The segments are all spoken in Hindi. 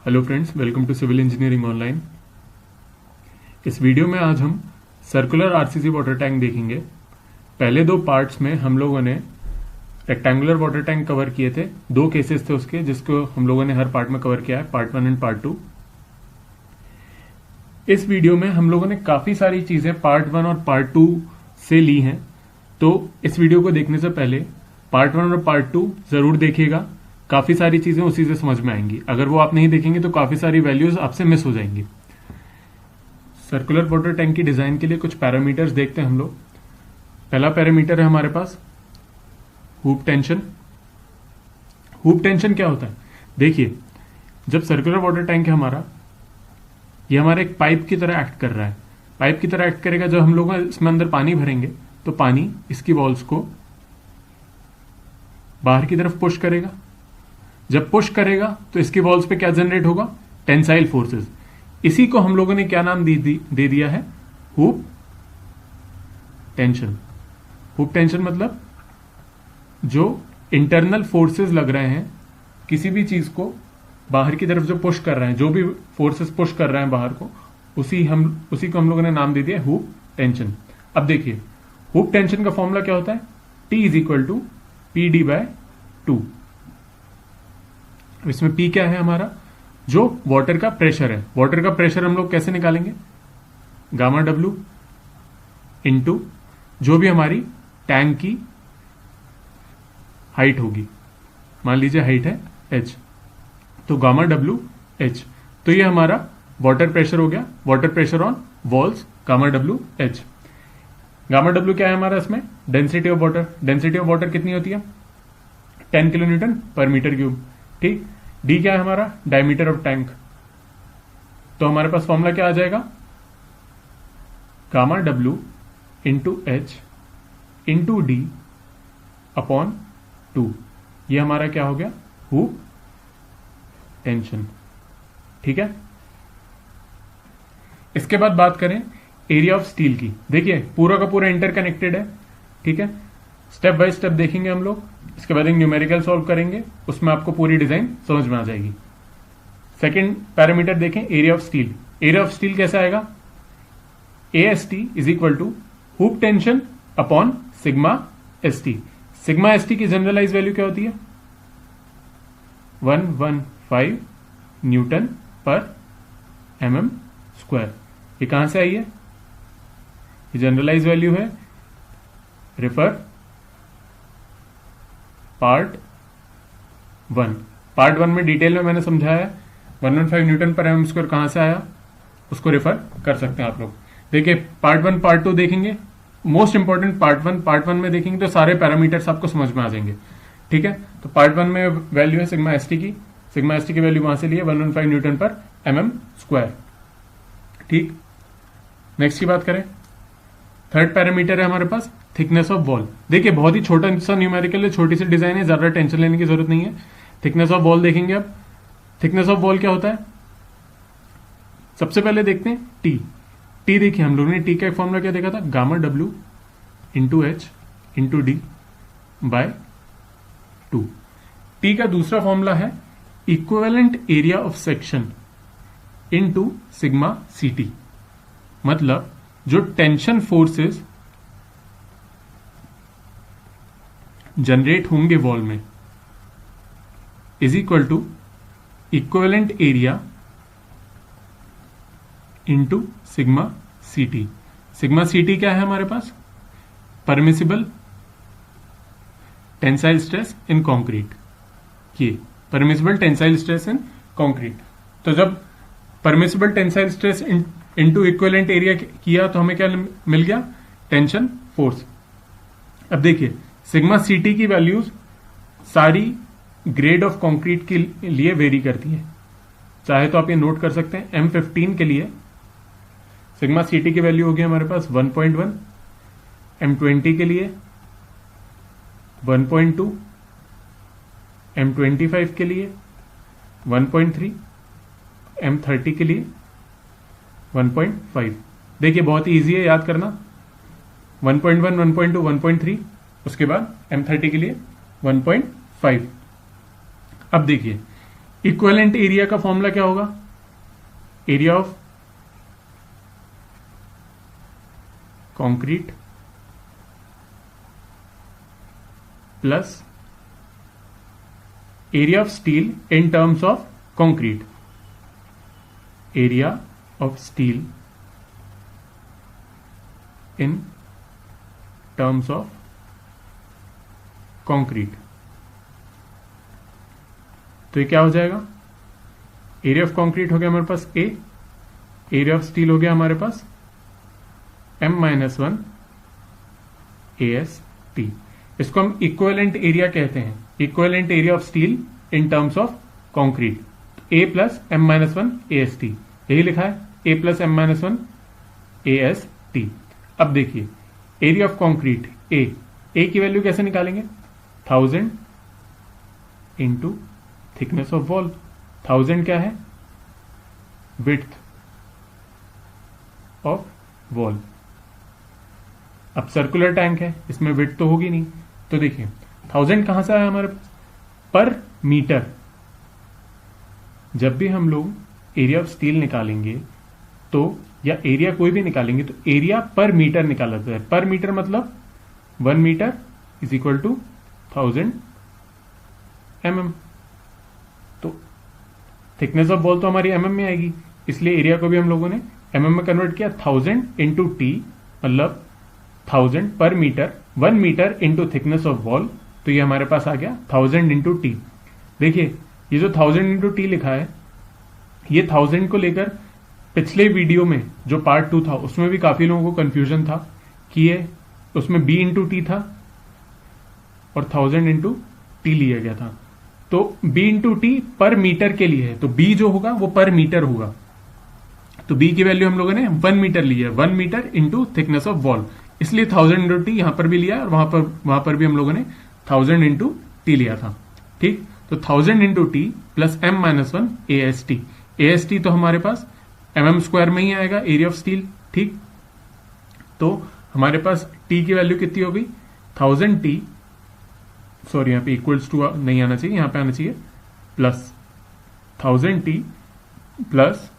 Hello friends, welcome to civil engineering online. इस वीडियो में आज हम सर्कुलर आरसीसी वाटर टैंक देखेंगे। पहले दो पार्ट्स में हम लोगों ने रेक्टेंगुलर वाटर टैंक कवर किए थे। दो केसेस थे उसके, जिसको हम लोगों ने हर पार्ट में कवर किया है, पार्ट 1 एंड पार्ट 2। इस वीडियो में हम लोगों ने काफी सारी चीजें पार्ट 1 और पार्ट 2 से ली हैं, तो इस वीडियो को देखने से पहले पार्ट 1 और पार्ट 2 जरूर देखिएगा। काफी सारी चीजें उसी से समझ में आएंगी। अगर वो आप नहीं देखेंगे तो काफी सारी वैल्यूज आपसे मिस हो जाएंगी। सर्कुलर वाटर टैंक की डिजाइन के लिए कुछ पैरामीटर्स देखते हैं हम लोग। पहला पैरामीटर है हमारे पास हुप टेंशन। हुप टेंशन क्या होता है? देखिए, जब सर्कुलर वाटर टैंक है हमारा, ये हमारा एक पाइप की तरह एक्ट कर रहा है। पाइप की तरह एक्ट करेगा। जब हम लोग इसमें अंदर पानी भरेंगे तो पानी इसकी वॉल्स को बाहर की तरफ पुश करेगा। जब पुश करेगा तो इसकी वॉल्स पे क्या जनरेट होगा? Tensile forces. इसी को हम लोगों ने क्या नाम दे दिया है? Hoop tension. हुप टेंशन मतलब जो इंटरनल फोर्सेस लग रहे हैं किसी भी चीज को बाहर की तरफ जो पुश कर रहे हैं, जो भी फोर्सेस पुश कर रहे हैं बाहर को, उसी को हम लोगों ने नाम दे दिया हुप टेंशन। अब देखिए, हुप टेंशन का फॉर्मूला क्या होता है? T is equal to PD/2। इसमें P क्या है हमारा? जो वाटर का प्रेशर है। वाटर का प्रेशर हम लोग कैसे निकालेंगे? गामा W इंटू जो भी हमारी टैंक की हाइट होगी। मान लीजिए हाइट है h, तो गामा W h। तो ये हमारा वाटर प्रेशर हो गया। Water pressure on walls, gamma W h। Gamma W क्या है हमारा इसमें? Density of water. Density of water कितनी होती है? 10 किलो न्यूटन पर मीटर क्यूब। ठीक। डी क्या है हमारा? Diameter of tank. तो हमारे पास फॉर्मूला क्या आ जाएगा? Gamma W into H into D upon 2। ये हमारा क्या हो गया? Hoop tension. ठीक है। इसके बाद बात करें एरिया ऑफ स्टील की। देखिए, पूरा का पूरा इंटरकनेक्टेड है। ठीक है। स्टेप बाय स्टेप देखेंगे हम लोग। इसके बाद एक न्यूमेरिकल सॉल्व करेंगे, उसमें आपको पूरी डिजाइन समझ में आ जाएगी। सेकंड पैरामीटर देखें, area of steel. Area of steel कैसे आएगा? AST is equal to hoop tension upon sigma ST। Sigma ST की जनरलाइज वैल्यू क्या होती है? 115 न्यूटन पर mm स्क्वायर। ये कहां से आई है? ये जनरलाइज वैल्यू है, रेफर पार्ट 1। पार्ट 1 में डिटेल में मैंने समझाया। 115 न्यूटन पर एम स्क्वायर कहां से आया, उसको रेफर कर सकते हैं आप लोग। देखिए, पार्ट 1 पार्ट 2 देखेंगे। मोस्ट इंपॉर्टेंट पार्ट 1 में देखेंगे तो सारे पैरामीटर्स आपको समझ में आ जाएंगे। ठीक है। तो पार्ट 1 में वैल्यू है सिग्मा ST की। सिग्मा ST की वैल्यू वहां से लिए 115 न्यूटन पर mm स्क्वायर। ठीक। नेक्स्ट की बात करें, थर्ड पैरामीटर है हमारे पास थिकनेस ऑफ वॉल। देखिए, बहुत ही छोटा सा न्यूमेरिकल है, छोटी सी डिजाइन है, ज्यादा टेंशन लेने की जरूरत नहीं है। थिकनेस ऑफ वॉल देखेंगे। अब थिकनेस ऑफ वॉल क्या होता है? सबसे पहले देखते हैं टी देखिए, हम लोगों ने टी का एक फॉर्मूला क्या देखा था? Gamma W into H into D by 2। T का दूसरा फॉर्मूला है equivalent area of section into sigma CT। मतलब जो टेंशन फोर्सेस जनरेट होंगे वॉल में is equal to equivalent area into sigma CT। Sigma CT क्या है हमारे पास? Permissible tensile stress in concrete. ये permissible tensile stress in concrete. तो जब permissible tensile stress into equivalent area किया तो हमें क्या मिल गया? Tension force. अब देखिए, सिग्मा CT की वैल्यूज सारी ग्रेड ऑफ कंक्रीट के लिए वेरी करती है। चाहे तो आप ये नोट कर सकते हैं। M15 के लिए सिग्मा CT की वैल्यू होगी हमारे पास 1.1, M20 के लिए 1.2, M25 के लिए 1.3, M30 के लिए 1.5। देखिए, बहुत ही ईजी है याद करना। 1.1, 1.2, 1.3, उसके बाद M30 के लिए 1.5। अब देखिए, इक्विवेलेंट एरिया का फॉर्मूला क्या होगा? Area of concrete plus area of steel in terms of concrete. Area of steel in terms of concrete. तो ये क्या हो जाएगा? एरिया ऑफ कंक्रीट हो गया हमारे पास ए, एरिया ऑफ स्टील हो गया हमारे पास m-1 AST. इसको हम इक्विवेलेंट एरिया कहते हैं, equivalent area of steel in terms of concrete. A plus m-1 AST, यही लिखा है, A प्लस m-1 AST. अब देखिए एरिया ऑफ कंक्रीट ए की वैल्यू कैसे निकालेंगे? 1000 इंटू थिकनेस ऑफ वॉल. 1000 क्या है? Width of wall. अब सर्कुलर टैंक है, इसमें विड्थ तो होगी नहीं, तो देखिए 1000 कहां से आया हमारे पास? पर मीटर. जब भी हम लोग एरिया ऑफ स्टील निकालेंगे तो, या एरिया कोई भी निकालेंगे, तो एरिया पर मीटर निकाला जाता है. पर मीटर मतलब 1 metre is equal to 1000 mm. तो थिकनेस ऑफ बॉल तो हमारी mm में आएगी, इसलिए एरिया को भी हम लोगों ने mm में कन्वर्ट किया. 1000 इंटू टी मतलब 1000 पर metre, 1 metre into thickness of wall, तो ये हमारे पास आ गया 1000 इंटू टी. देखिए ये जो 1000 इंटू टी लिखा है, ये 1000 को लेकर पिछले वीडियो में जो पार्ट 2 था उसमें भी काफी लोगों को कंफ्यूजन था कि ये उसमें b इंटू टी था और 1000 इंटू टी लिया गया था. तो b इंटू टी पर मीटर के लिए है, तो b जो होगा वो पर मीटर होगा. तो b की वैल्यू हम लोगों ने 1 मीटर ली है, 1 metre into thickness of wall, इसलिए 1000 इंटू टी यहां पर भी लिया और वहां पर भी हम लोगों ने 1000 इंटू टी लिया था. ठीक, तो 1000 into T plus m-1 AST. AST तो हमारे पास mm² में ही आएगा, एरिया ऑफ स्टील. ठीक, तो हमारे पास t की वैल्यू कितनी हो गई? 1000 t, सॉरी यहां पे इक्वल्स टू नहीं आना चाहिए, यहां पे आना चाहिए plus 1000 t plus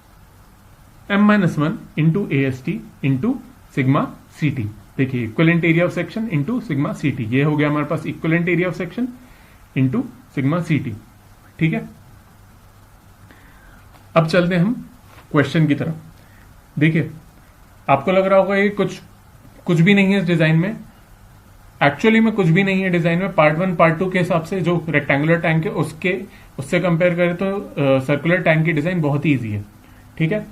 m-1 into AST into sigma CT. देखिए equivalent area of section into sigma CT, ये हो गया हमारे पास equivalent area of section into sigma CT. ठीक है, अब चलते हैं हम क्वेश्चन की तरफ. देखिए आपको लग रहा होगा ये कुछ भी नहीं है इस डिजाइन में. एक्चुअली में कुछ भी नहीं है डिजाइन में. पार्ट 1 पार्ट 2 के हिसाब से जो रेक्टेंगुलर टैंक है उससे कंपेयर करें तो सर्कुलर टैंक की डिजाइन बहुत ही ईजी है. ठीक है,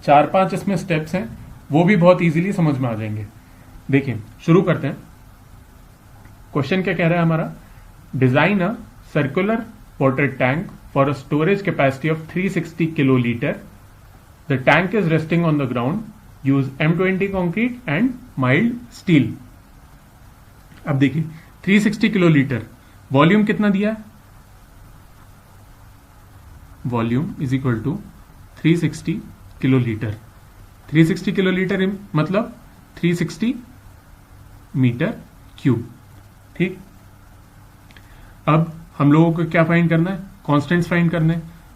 4-5 इसमें स्टेप्स हैं, वो भी बहुत इजीली समझ में आ जाएंगे. देखिए शुरू करते हैं. क्वेश्चन क्या कह रहा है हमारा? Design a circular water tank for a storage capacity of 360 kiloliter. The tank is resting on the ground. Use M20 concrete and mild steel. अब देखिए 360 किलोलीटर, वॉल्यूम कितना दिया है? Volume is equal to 360 kilolitre. 360 kilolitre मतलब 360 मीटर क्यूब. ठीक, अब हम लोगों को क्या फाइंड करना है? कांस्टेंट्स फाइंड करने.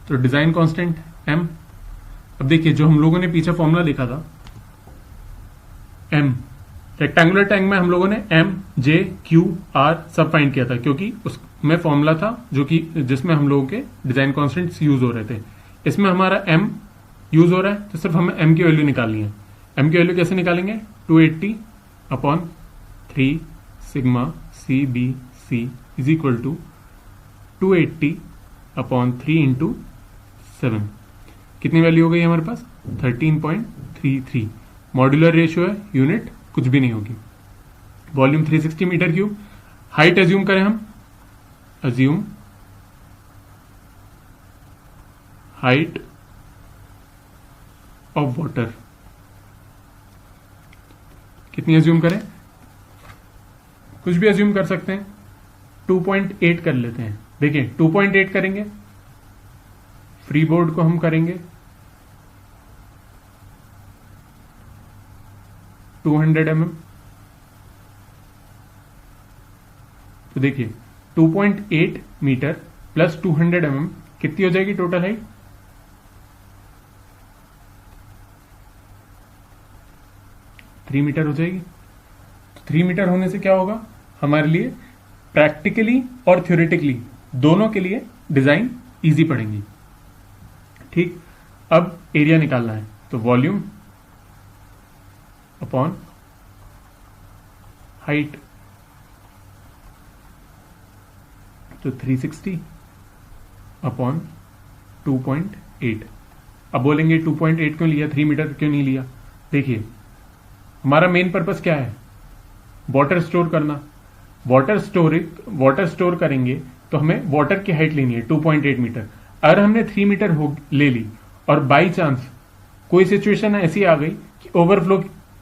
तो डिजाइन कांस्टेंट m. अब देखिए जो हम लोगों ने पीछे फॉर्मूला देखा था m, रेक्टेंगुलर टैंक में हम लोगों ने m, j, q, r सब फाइंड किया था, क्योंकि उसमें फॉर्मूला था जो कि जिसमें हम लोगों के डिजाइन कांस्टेंट्स यूज हो रहे थे. इसमें हमारा m यूज हो रहा है, तो सिर्फ हमें m की वैल्यू निकालनी है. m की वैल्यू कैसे निकालेंगे? 280 upon 3 sigma CBC is equal to 280 upon 3 into 7. कितनी वैल्यू हो गई हमारे पास? 13.33. मॉड्यूलर रेशियो है, यूनिट कुछ भी नहीं होगी. Volume 360 metre cube. Height assume करें हम, एज्यूम हाइट ऑफ वाटर. कितनी एज्यूम करें? कुछ भी एज्यूम कर सकते हैं. 2.8 कर लेते हैं. देखिए 2.8 करेंगे, फ्री बोर्ड को हम करेंगे 200 mm. तो देखिए 2.8 मीटर प्लस 200 mm कितनी हो जाएगी टोटल हाइट? 3 मीटर हो जाएगी। 3 मीटर होने से क्या होगा हमारे लिए, प्रैक्टिकली और थ्योरेटिकली दोनों के लिए डिजाइन इजी पड़ेंगी। ठीक, अब एरिया निकालना है, तो वॉल्यूम अपॉन हाइट, तो 360 अपॉन 2.8। अब बोलेंगे 2.8 क्यों लिया, 3 मीटर क्यों नहीं लिया? देखिए हमारा मेन पर्पस क्या है, वाटर स्टोर करना। वाटर स्टोर करेंगे तो हमें वाटर की हाइट लेनी है 2.8 मीटर। अगर हमने 3 मीटर ले ली और बाई चांस कोई सिचुएशन ऐसी आ गई कि ओवरफ्लो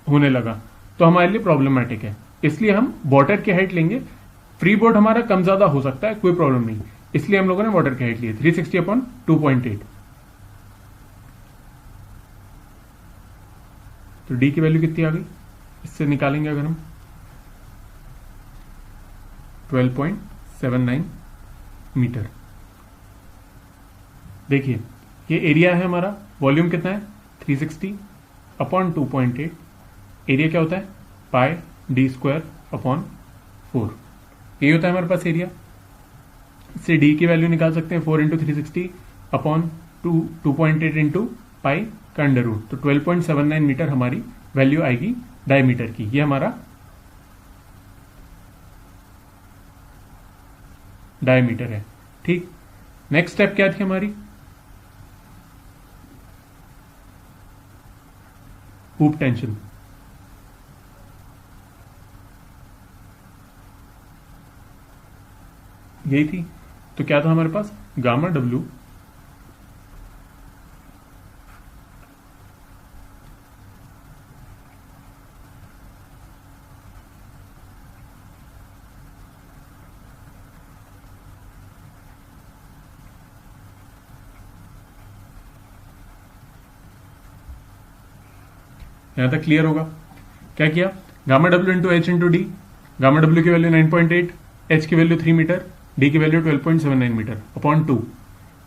होने लगा तो हमारे लिए प्रॉब्लमेटिक है, इसलिए हम वाटर की हाइट लेंगे। फ्री बोर्ड हमारा कम ज्यादा हो सकता है, कोई प्रॉब्लम नहीं, इसलिए हम लोगों ने वाटर की हाइट ली है 360 अपॉन 2.8। तो डी की वैल्यू कितनी आ गई, इससे निकालेंगे अगर हम 12.79 मीटर। देखिए ये एरिया है हमारा, वॉल्यूम कितना है 360 अपॉन 2.8, एरिया क्या होता है पाई डी स्क्वायर अपॉन 4, ये होता है हमारे पास एरिया। इससे डी की वैल्यू निकाल सकते हैं 4 इंटू 360 अपॉन 2.8 इंटू पाई का अंडर रूट, तो 12.79 मीटर हमारी वैल्यू आएगी डायमीटर की। ये हमारा डायमीटर है। ठीक, नेक्स्ट स्टेप क्या थी हमारी, हूप टेंशन। यही थी, तो क्या था हमारे पास गामा डब्ल्यू यहां तक क्लियर होगा। क्या किया, gamma W into H into D, gamma W की वैल्यू 9.8, एच की वैल्यू 3 मीटर, डी की वैल्यू 12.79 मीटर अपॉन 2,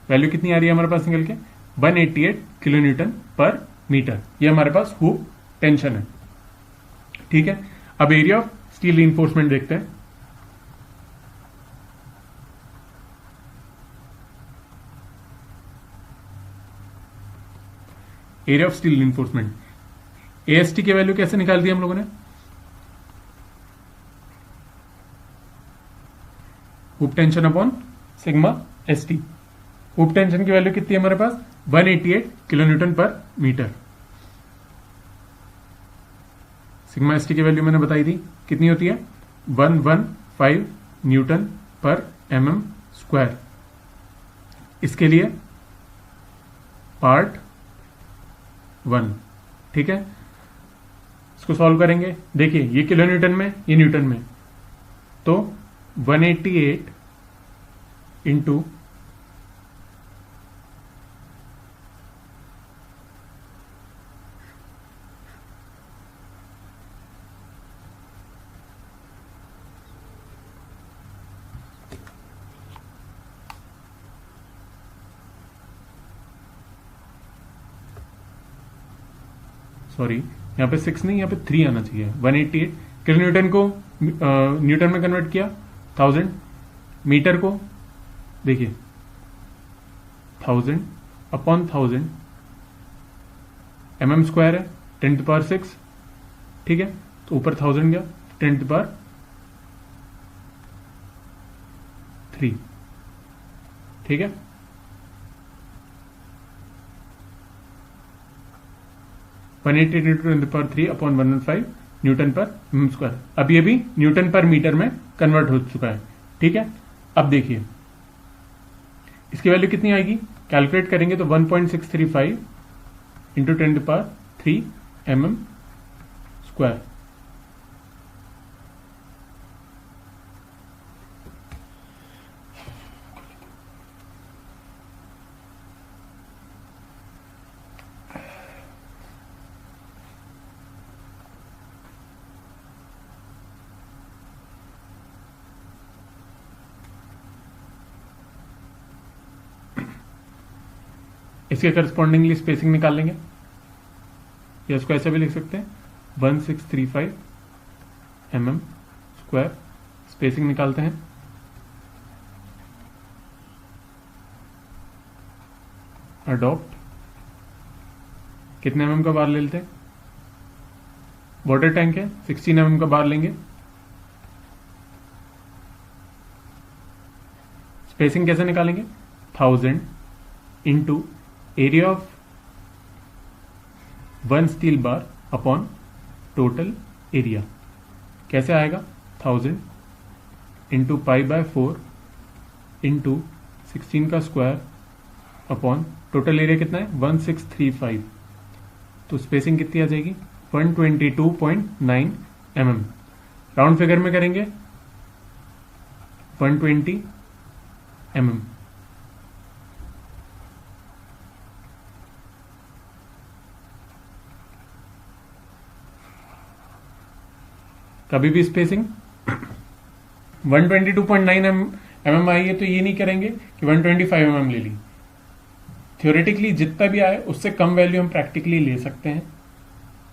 वैल्यू कितनी आ रही है हमारे पास निकल के 188 किलो न्यूटन पर मीटर। ये हमारे पास हूप टेंशन है। ठीक है, अब एरिया ऑफ स्टील रीइंफोर्समेंट देखते हैं। Area of steel reinforcement, AST की वैल्यू कैसे निकाल दी हम लोगों ने, hoop tension upon sigma ST. Hoop tension की वैल्यू कितनी है हमारे पास 188 किलो न्यूटन पर मीटर। सिग्मा एसटी की वैल्यू मैंने बताई थी कितनी होती है 115 न्यूटन पर mm स्क्वायर। इसके लिए पार्ट 1। ठीक है, इसको सॉल्व करेंगे। देखिए ये किलो न्यूटन में, ये न्यूटन में, तो 188 इंटू सॉरी यहाँ पे 6 नहीं, यहाँ पे 3 आना चाहिए। 188 किलो न्यूटन को न्यूटन में कन्वर्ट किया 1000, मीटर को देखिए 1000 अपॉन 1000, mm स्क्वायर है 10⁶। ठीक है, तो ऊपर 1000 गया 10⁻3। ठीक है, one eighty into 10⁻3 upon 115 Newton पर mm स्क्वायर। अब ये भी न्यूटन पर मीटर में कन्वर्ट हो चुका है। ठीक है, अब देखिए इसकी वैल्यू कितनी आएगी, कैलकुलेट करेंगे तो 1.635 इंटू 10⁻3 mm स्क्वायर। इसके करस्पॉन्डिंगली स्पेसिंग निकाल लेंगे, या इसको ऐसे भी लिख सकते हैं 1635 mm स्क्वायर। स्पेसिंग निकालते हैं, अडॉप्ट कितने mm का बार ले लेते हैं, वाटर टैंक है 16 mm का बार लेंगे। स्पेसिंग कैसे निकालेंगे, 1000 into area of one steel bar upon total area. कैसे आएगा, 1000 इंटू π/4 इंटू 16 का स्क्वायर अपॉन टोटल एरिया कितना है 1635। तो स्पेसिंग कितनी आ जाएगी 122.9 mm। राउंड फिगर में करेंगे 120 mm। कभी भी स्पेसिंग 122.9 mm आई है तो ये नहीं करेंगे कि 125 mm ले ली। थ्योरेटिकली जितना भी आए उससे कम वैल्यू हम प्रैक्टिकली ले सकते हैं,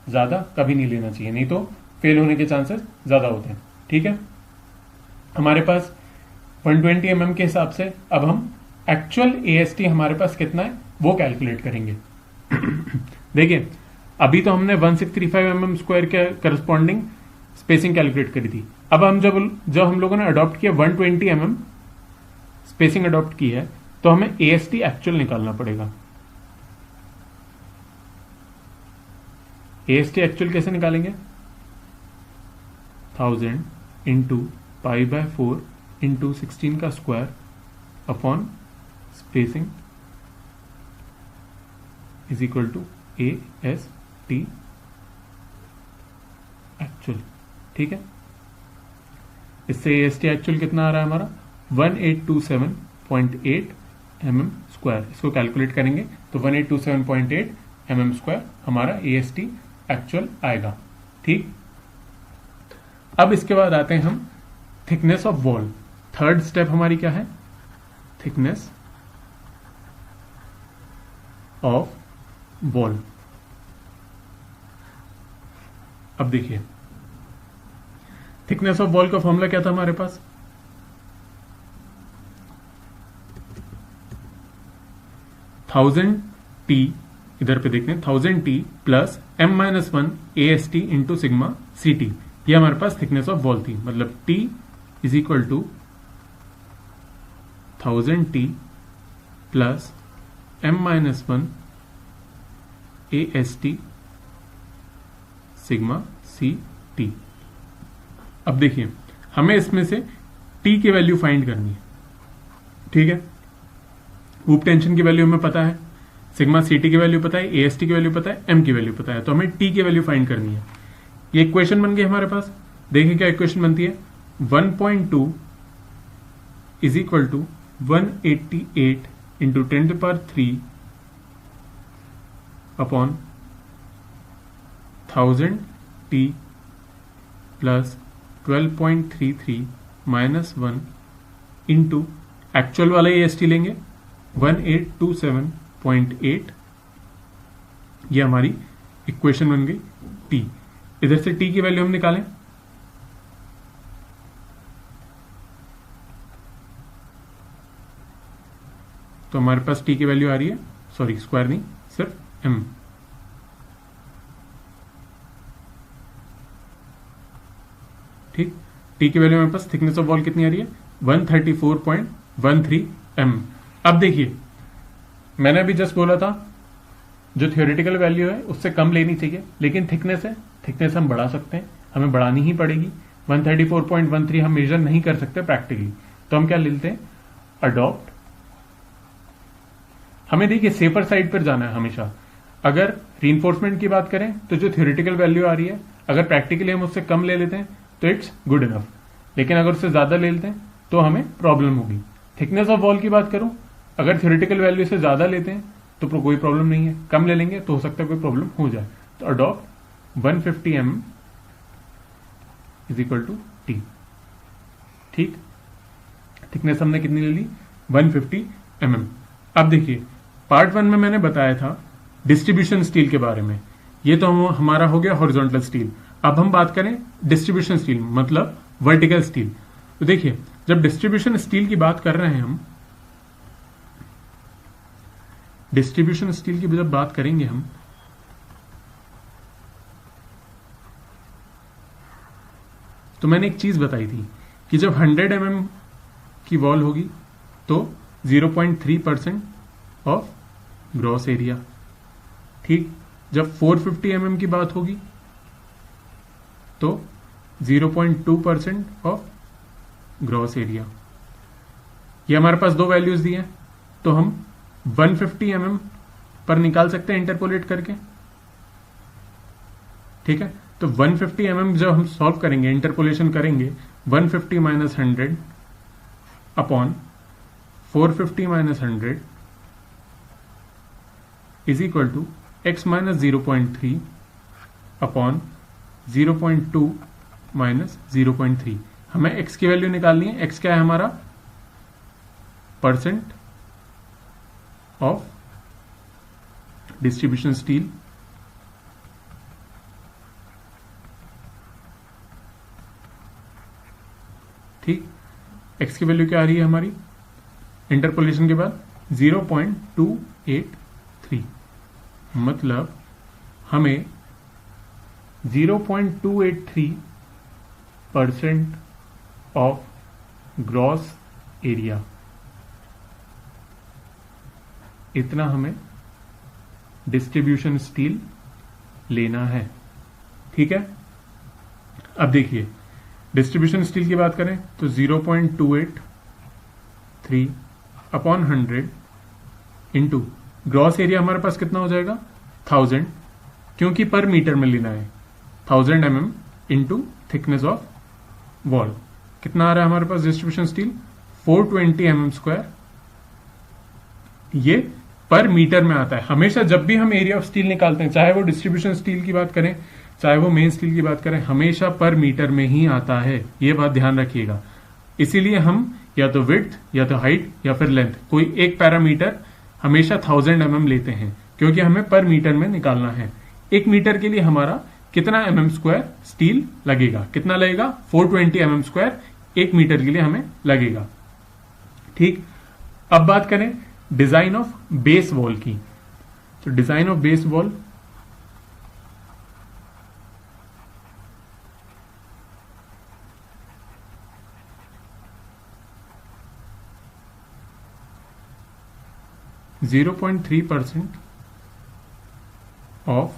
ज्यादा कभी नहीं लेना चाहिए, नहीं तो फेल होने के चांसेस ज्यादा होते हैं। ठीक है, हमारे पास 120 mm के हिसाब से अब हम एक्चुअल AST हमारे पास कितना है वो कैलकुलेट करेंगे। देखिए अभी तो हमने 1635 mm स्क्वायर के करस्पॉन्डिंग स्पेसिंग कैलकुलेट करी थी। अब हम जब हम लोगों ने अडॉप्ट किया 120 mm स्पेसिंग अडॉप्ट की है तो हमें AST एक्चुअल निकालना पड़ेगा। AST एक्चुअल कैसे निकालेंगे, 1000 इंटू π/4 इंटू 16 का square upon spacing is equal to AST actual. ठीक है, इससे AST एक्चुअल कितना आ रहा है हमारा 1827.8 mm स्क्वायर। इसको कैलकुलेट करेंगे तो 1827.8 mm स्क्वायर हमारा AST एक्चुअल आएगा। ठीक, अब इसके बाद आते हैं हम thickness of wall. Third step हमारी क्या है, थिकनेस ऑफ वॉल। अब देखिए थिकनेस ऑफ वॉल का फॉर्मूला क्या था हमारे पास, T इधर पे देखते हैं 1000T plus m-1 AST into sigma CT। ये हमारे पास थिकनेस ऑफ वॉल थी, मतलब T is equal to 1000T plus m-1 AST sigma CT। अब देखिए हमें इसमें से T की वैल्यू फाइंड करनी है। ठीक है, हूप टेंशन की वैल्यू हमें पता है, सिग्मा CT की वैल्यू पता है, AST की वैल्यू पता है, M की वैल्यू पता है, तो हमें T की वैल्यू फाइंड करनी है। ये इक्वेशन बन गई हमारे पास। देखिए क्या इक्वेशन बनती है, 1.2 is equal to 188 into 10³ upon 1000T plus 12.33 minus 1 into actual वाला AST लेंगे 1827.8। ये हमारी इक्वेशन बन गई T। इधर से T की वैल्यू हम निकालें, तो हमारे पास T की वैल्यू आ रही है, सॉरी स्क्वायर नहीं सिर्फ M। ठीक, T की वैल्यू हमारे पास थिकनेस ऑफ वॉल कितनी आ रही है 134.13 m। अब देखिए मैंने अभी जस्ट बोला था जो थियोरेटिकल वैल्यू है उससे कम लेनी चाहिए, लेकिन थिकनेस है, थिकनेस हम बढ़ा सकते हैं, हमें बढ़ानी ही पड़ेगी। 134.13 हम मेजर नहीं कर सकते प्रैक्टिकली, तो हम क्या लेते हैं अडॉप्ट। हमें देखिए सेफर साइड पर जाना है हमेशा। अगर रीइंफोर्समेंट की बात करें तो जो थियोरेटिकल वैल्यू आ रही है अगर प्रैक्टिकली हम उससे कम ले लेते हैं तो इट्स गुड इनफ, लेकिन अगर उससे ज्यादा ले लेते हैं तो हमें प्रॉब्लम होगी। थिकनेस ऑफ वॉल की बात करूं, अगर थियोरेटिकल वैल्यू से ज्यादा लेते हैं तो कोई प्रॉब्लम नहीं है, कम ले लेंगे तो हो सकता है कोई प्रॉब्लम हो जाए। तो adopt 150 mm is equal to T। Thickness हमने कितनी ले ली 150 mm। अब देखिए पार्ट 1 में मैंने बताया था डिस्ट्रीब्यूशन स्टील के बारे में। ये तो हमारा हो गया हॉरिजॉन्टल स्टील। अब हम बात करें डिस्ट्रीब्यूशन स्टील मतलब वर्टिकल स्टील। तो देखिए, जब डिस्ट्रीब्यूशन स्टील की बात कर रहे हैं हम, डिस्ट्रीब्यूशन स्टील की जब बात करेंगे हम, तो मैंने एक चीज बताई थी कि जब 100 mm की वॉल होगी तो 0.3% ऑफ ग्रॉस एरिया। ठीक, जब 450 mm की बात होगी तो 0.2% ऑफ ग्रॉस एरिया। ये हमारे पास दो वैल्यूज दी हैं, तो हम 150 mm पर निकाल सकते हैं इंटरपोलेट करके। ठीक है, तो 150 mm जब हम सॉल्व करेंगे, इंटरपोलेशन करेंगे, 150 minus 100 upon 450 minus 100 is equal to x minus 0.3 upon 0.2 minus 0.3। हमें x की वैल्यू निकालनी है। x क्या है हमारा? परसेंट ऑफ डिस्ट्रीब्यूशन स्टील ठीक, x की वैल्यू क्या आ रही है हमारी इंटरपोलेशन के बाद? 0.283। मतलब हमें 0.283% ऑफ ग्रॉस एरिया, इतना हमें डिस्ट्रीब्यूशन स्टील लेना है। ठीक है, अब देखिए डिस्ट्रीब्यूशन स्टील की बात करें तो 0.283 अपॉन 100 इंटू ग्रॉस एरिया हमारे पास कितना हो जाएगा? 1000, क्योंकि पर मीटर में लेना है। 1000 mm into thickness of wall कितना आ रहा है हमारे पास डिस्ट्रीब्यूशन स्टील? 420 mm²। ये पर मीटर में आता है। हमेशा जब भी हम एरिया ऑफ स्टील निकालते हैं, चाहे वो डिस्ट्रीब्यूशन स्टील की बात करें, चाहे वो मेन स्टील की बात करें, हमेशा पर मीटर में ही आता है। ये बात ध्यान रखिएगा। इसीलिए हम या तो विड्थ या तो हाइट या फिर लेंथ, कोई एक पैरामीटर हमेशा 1000 mm लेते हैं, क्योंकि हमें पर मीटर में निकालना है। 1 मीटर के लिए हमारा कितना mm² स्टील लगेगा? कितना लगेगा? 420 mm² 1 मीटर के लिए हमें लगेगा। ठीक, अब बात करें डिजाइन ऑफ बेस वॉल की। तो design of base wall, (0.3% of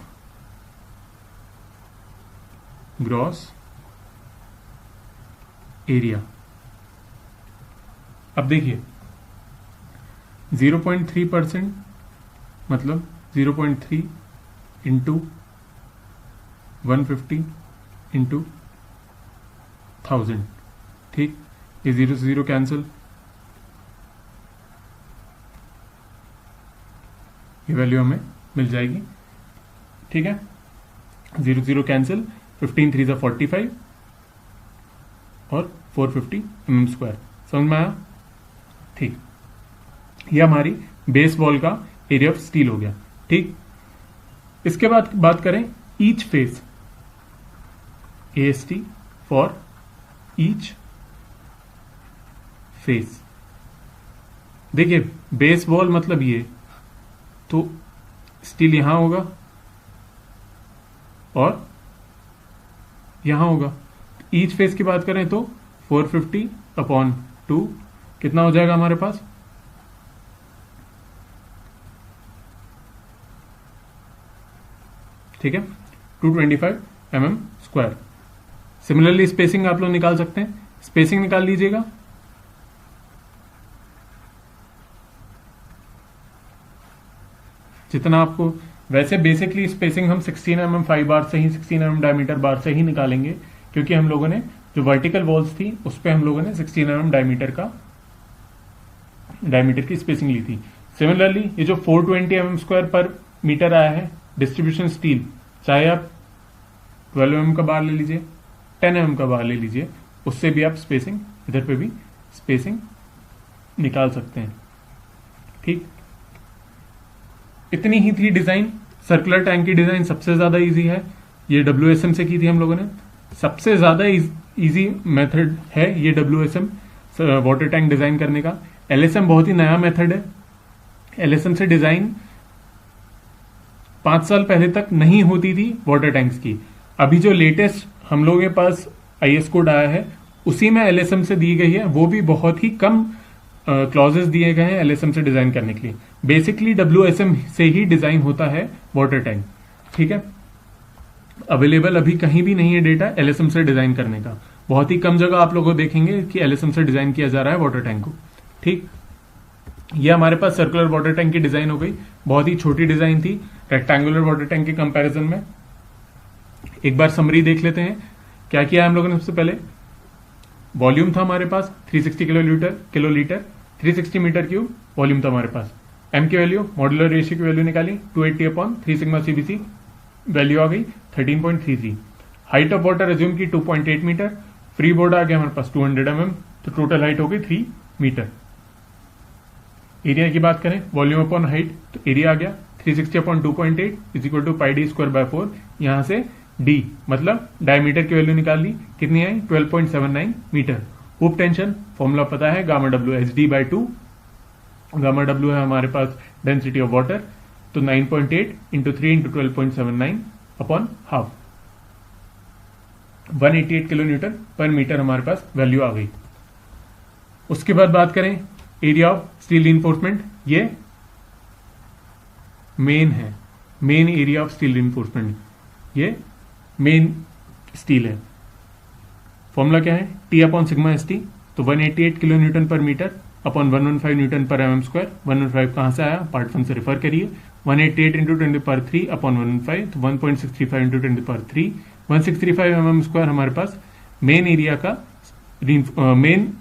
gross area. अब देखिए 0.3% मतलब 0.3 इंटू 150 इंटू 1000। ठीक, ये 0 से 0 कैंसिल, ये वैल्यू हमें मिल जाएगी। ठीक है, 0 0 कैंसिल, 15 3 = 45 और 450 mm²। समझ में आया? ठीक, ये हमारी बेस वॉल का एरिया ऑफ स्टील हो गया। ठीक, इसके बाद बात करें each face, AST for each face. देखिए बेस वॉल मतलब ये, तो स्टील यहां होगा और यहां होगा। ईच फेस की बात करें तो 450/2 कितना हो जाएगा हमारे पास? ठीक है, 225 mm²। सिमिलरली स्पेसिंग आप लोग निकाल सकते हैं। स्पेसिंग निकाल लीजिएगा। जितना आपको, वैसे बेसिकली स्पेसिंग हम 16 mm 5 बार से ही, 16 mm डायमीटर बार से ही निकालेंगे, क्योंकि हम लोगों ने जो वर्टिकल वॉल्स थी उस पे हम लोगों ने 16 mm डायमीटर की स्पेसिंग ली थी। सिमिलरली ये जो 420 mm² पर मीटर आया है डिस्ट्रीब्यूशन स्टील, चाहे आप 12 mm का बार ले लीजिए, 10 mm का बार ले लीजिए, उससे भी आप स्पेसिंग, इधर पे भी स्पेसिंग निकाल सकते हैं। ठीक, इतनी ही थी डिजाइन। सर्कुलर टैंक की डिजाइन सबसे ज्यादा इजी है, ये WSM से की थी हम लोगों ने। सबसे ज्यादा इजी मेथड है ये WSM वाटर टैंक डिजाइन करने का। LSM बहुत ही नया मेथड है। LSM से डिजाइन 5 साल पहले तक नहीं होती थी वाटर टैंक्स की। अभी जो लेटेस्ट हम लोगों के पास IS कोड आया है उसी में LSM से दी गई है, वो भी बहुत ही कम क्लॉजेस दिए गए हैं LSM से डिजाइन करने के लिए। बेसिकली WSM से ही डिजाइन होता है वाटर टैंक, ठीक है। अवेलेबल अभी कहीं भी नहीं है डेटा LSM से डिजाइन करने का। बहुत ही कम जगह आप लोगों देखेंगे कि LSM से डिजाइन किया जा रहा है वाटर टैंक को, ठीक। ये हमारे पास सर्कुलर वाटर टैंक की डिजाइन हो गई। बहुत ही छोटी डिजाइन थी रेक्टेंगुलर वाटर टैंक के कंपैरिजन में। एक बार समरी देख लेते हैं क्या किया है हम लोगों ने। सबसे पहले वॉल्यूम था हमारे पास 360 किलोलीटर 360 मीटर क्यूब वॉल्यूम था हमारे पास। एम की वैल्यू, मॉड्यूलर रेशियो की वैल्यू निकाली 280/3 सिग्मा CBC, वैल्यू आ गई 13.33। हाइट ऑफ वाटर एज्यूम की 2.8 मीटर। फ्री बोर्ड आ गया हमारे पास 200 mm, तो टोटल हाइट हो गई 3 मीटर। एरिया की बात करें वॉल्यूम अपॉन हाइट, तो एरिया आ गया 360/2.8 इज इक्वल टू πd²/4। यहां से d मतलब डायमीटर की वैल्यू निकाल ली, कितनी आई 12.79 मीटर। हुप टेंशन फॉर्मूला पता है, gamma W HD/2। Gamma W है हमारे पास डेंसिटी ऑफ वाटर, तो 9.8 into 3 into 12.79 upon half, 188 kilonewton पर मीटर हमारे पास वैल्यू आ गई। उसके बाद बात करें एरिया ऑफ स्टील रिइंफोर्समेंट, ये मेन है, main area of steel reinforcement, ये मेन स्टील है। फॉर्मूला क्या है T/σ/ST, तो 188 किलो न्यूटन पर मीटर अपॉन 115 न्यूटन पर mm²। 115 कहां से आया, पार्ट 1 से रेफर करिए। 188 इंटू 10³ अपॉन 115, तो 1.65 इंटू 10³ 165 mm² हमारे पास मेन एरिया का मेन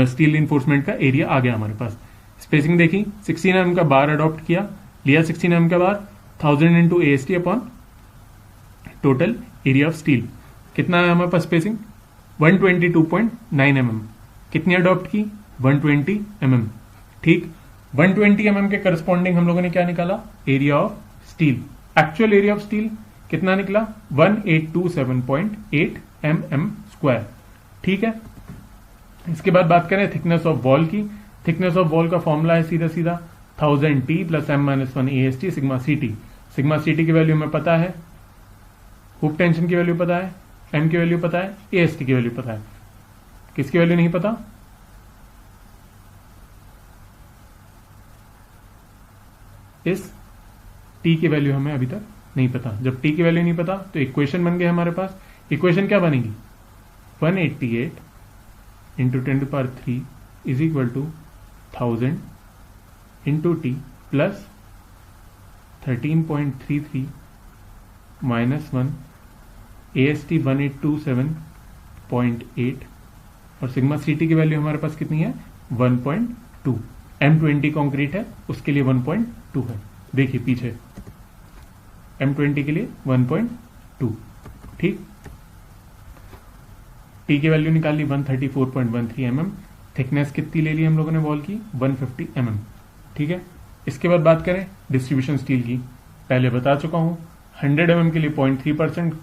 स्टील रिइंफोर्समेंट का एरिया आ गया हमारे पास। स्पेसिंग देखी 16 mm का बार अडॉप्ट किया, लिया 16 mm का बार, 1000 into AST upon total area of steel. कितना है हमारे पास स्पेसिंग 122.9 mm। कितनी अडॉप्ट की 120 mm, ठीक। 120 mm के करस्पॉन्डिंग हम लोगों ने क्या निकाला, area of steel. Actual area of steel कितना निकला 1827.8 mm², ठीक है। इसके बाद बात करें थिकनेस ऑफ वॉल की। थिकनेस ऑफ वॉल का फॉर्मूला है सीधा सीधा 1000T + m-1 AST sigma CT। Sigma CT की वैल्यू हमें पता है, हुक टेंशन की वैल्यू पता है, M की वैल्यू पता है, AST की वैल्यू पता है। किसकी वैल्यू नहीं पता, इस T की वैल्यू हमें अभी तक नहीं पता। जब T की वैल्यू नहीं पता तो इक्वेशन बन गए हमारे पास। इक्वेशन क्या बनेगी 188 into 10³ is equal to 1000 into T plus 13.33 -1 AST 1827.8 और सिग्मा CT की वैल्यू हमारे पास कितनी है 1.2। M20 कंक्रीट है उसके लिए 1.2 है। देखिए पीछे M20 के लिए 1.2, ठीक। T की वैल्यू निकाली 134.13 mm। थिकनेस कितनी ले ली हम लोगों ने वॉल की 150 mm, ठीक है। इसके बाद बात करें डिस्ट्रीब्यूशन स्टील की। पहले बता चुका हूं 100 mm के लिए 0.3%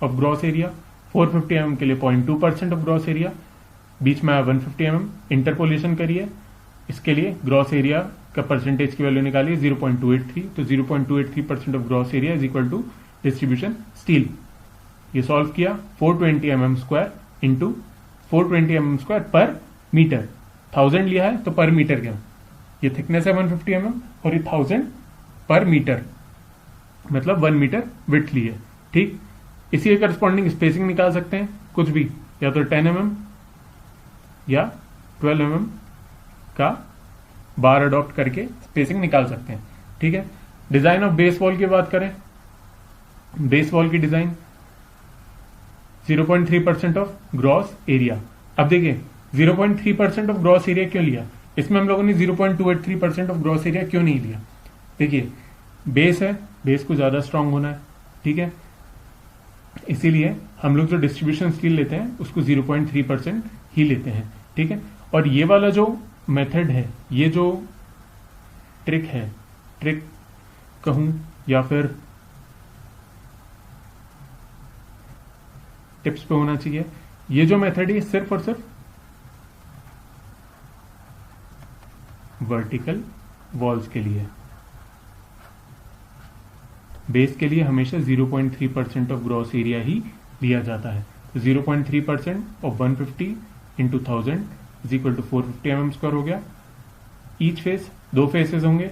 ऑफ ग्रॉस एरिया, 450 mm के लिए 0.2% ऑफ ग्रॉस एरिया, बीच में 150 mm। इंटरपोलेशन करिए, इसके लिए ग्रॉस एरिया का परसेंटेज की वैल्यू निकालिए 0.283, तो 0.283% of gross area is equal to distribution steel. ये सॉल्व किया 420 mm² इंटू 420 mm² पर मीटर। 1000 लिया है तो पर मीटर क्या, ये थिकनेस है 150 mm और ये 1000 पर मीटर, मतलब 1 मीटर विड्थ ली है, ठीक। इसी के करस्पॉन्डिंग स्पेसिंग निकाल सकते हैं कुछ भी, या तो 10 mm या 12 mm का बार अडॉप्ट करके स्पेसिंग निकाल सकते हैं, ठीक है। डिजाइन ऑफ बेस वॉल की बात करें, बेस वॉल की डिजाइन 0.3% ऑफ ग्रॉस एरिया। अब देखिए 0.3% ऑफ ग्रॉस एरिया क्यों लिया, इसमें हम लोगों ने 0.283% ऑफ ग्रॉस एरिया क्यों नहीं लिया। देखिए बेस है, बेस को ज्यादा स्ट्रांग होना है, ठीक है। इसीलिए हम लोग जो डिस्ट्रीब्यूशन स्टील लेते हैं उसको 0.3% ही लेते हैं, ठीक है। और ये वाला जो मेथड है, ये जो ट्रिक है, ट्रिक कहूं या फिर टिप्स पे होना चाहिए। ये जो मेथड है सिर्फ और सिर्फ वर्टिकल वॉल्स के लिए। बेस के लिए हमेशा 0.3% ऑफ ग्रॉस एरिया ही लिया जाता है। तो 0.3% of 150 into 1000 is equal to 450 mm square हो गया। ईच फेस, दो फेसेस होंगे,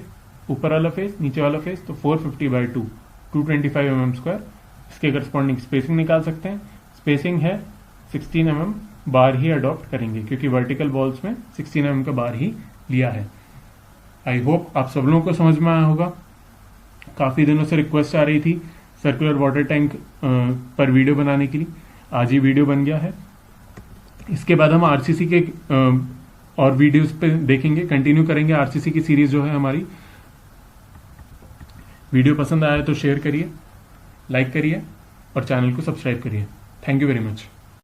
ऊपर वाला फेस नीचे वाला फेस, तो 450/2 225 mm स्क्वायर। इसके करस्पॉन्डिंग स्पेसिंग निकाल सकते हैं। स्पेसिंग है 16 mm, बार ही अडॉप्ट करेंगे क्योंकि वर्टिकल वॉल्स में 16 mm का बार ही लिया है। आई होप आप सब लोगों को समझ में आया होगा। काफी दिनों से रिक्वेस्ट आ रही थी सर्कुलर वाटर टैंक पर वीडियो बनाने के लिए, आज ही वीडियो बन गया है। इसके बाद हम आरसीसी के और वीडियोस पे देखेंगे, कंटिन्यू करेंगे आरसीसी की सीरीज जो है हमारी। वीडियो पसंद आया तो शेयर करिए, लाइक करिए और चैनल को सब्सक्राइब करिए। Thank you very much.